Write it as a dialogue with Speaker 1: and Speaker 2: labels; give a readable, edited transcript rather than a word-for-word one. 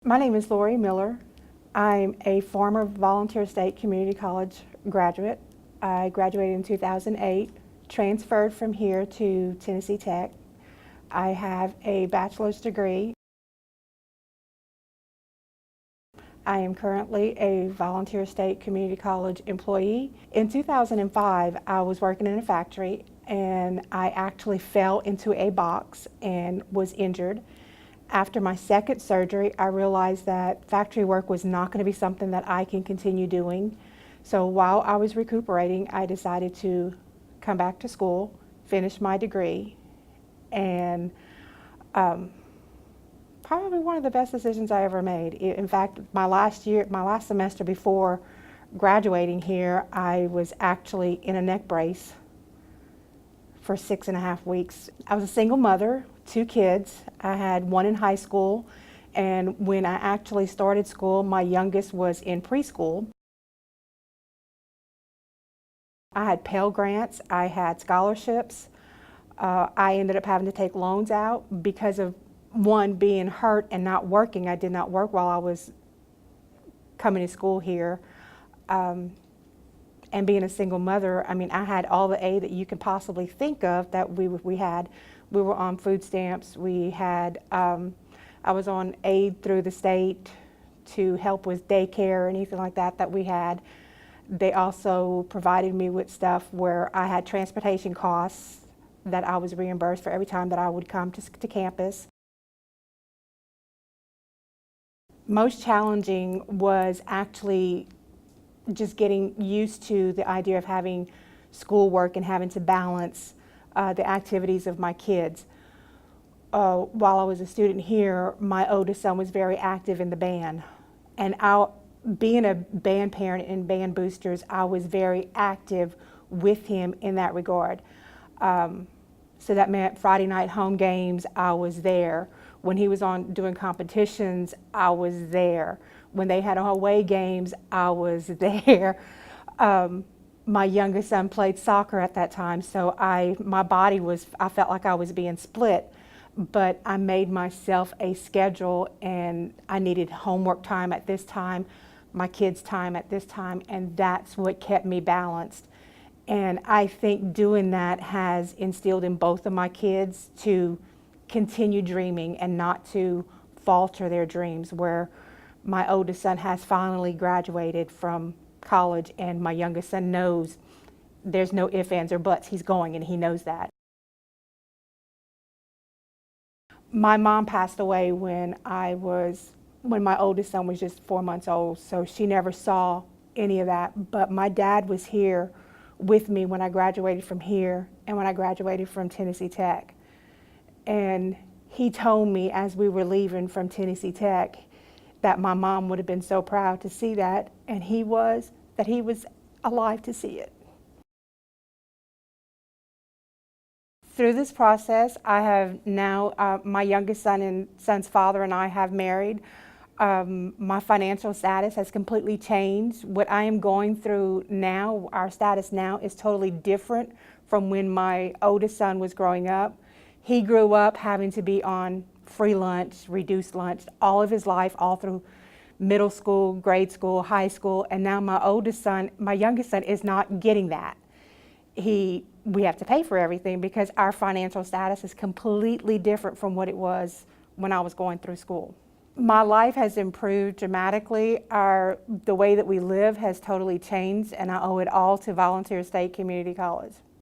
Speaker 1: My name is Lori Miller. I'm a former Volunteer State Community College graduate. I graduated in 2008, transferred from here to Tennessee Tech. I have a bachelor's degree. I am currently a Volunteer State Community College employee. In 2005, I was working in a factory and I actually fell into a box and was injured. After my second surgery, I realized that factory work was not going to be something that I can continue doing. So while I was recuperating, I decided to come back to school, finish my degree, and probably one of the best decisions I ever made. In fact, my last semester before graduating here, I was actually in a neck brace for 6.5 weeks. I was a single mother, 2 kids. I had one in high school, and when I actually started school, my youngest was in preschool. I had Pell Grants, I had scholarships. I ended up having to take loans out because of one, being hurt and not working. I did not work while I was coming to school here. And being a single mother, I mean, I had all the aid that you could possibly think of that we had. We were on food stamps. We had, I was on aid through the state to help with daycare or anything like that we had. They also provided me with stuff where I had transportation costs that I was reimbursed for every time that I would come to campus. Most challenging was actually just getting used to the idea of having schoolwork and having to balance the activities of my kids. While I was a student here, my oldest son was very active in the band. And being a band parent in band boosters, I was very active with him in that regard. So that meant Friday night home games, I was there. When he was doing competitions, I was there. When they had away games, I was there. My youngest son played soccer at that time, so I felt like I was being split, but I made myself a schedule, and I needed homework time at this time, my kids' time at this time, and that's what kept me balanced. And I think doing that has instilled in both of my kids to continue dreaming and not to falter their dreams, where my oldest son has finally graduated from college, and my youngest son knows there's no ifs, ands, or buts. He's going, and he knows that. My mom passed away when my oldest son was just 4 months old, so she never saw any of that. But my dad was here with me when I graduated from here and when I graduated from Tennessee Tech. And he told me as we were leaving from Tennessee Tech that my mom would have been so proud to see that, and he was alive to see it. Through this process, I have now, my youngest son's father and I have married. My financial status has completely changed. What I am going through now, our status now, is totally different from when my oldest son was growing up. He grew up having to be on free lunch, reduced lunch, all of his life, all through middle school, grade school, high school, and now my youngest son is not getting that. We have to pay for everything because our financial status is completely different from what it was when I was going through school. My life has improved dramatically. The way that we live has totally changed, and I owe it all to Volunteer State Community College.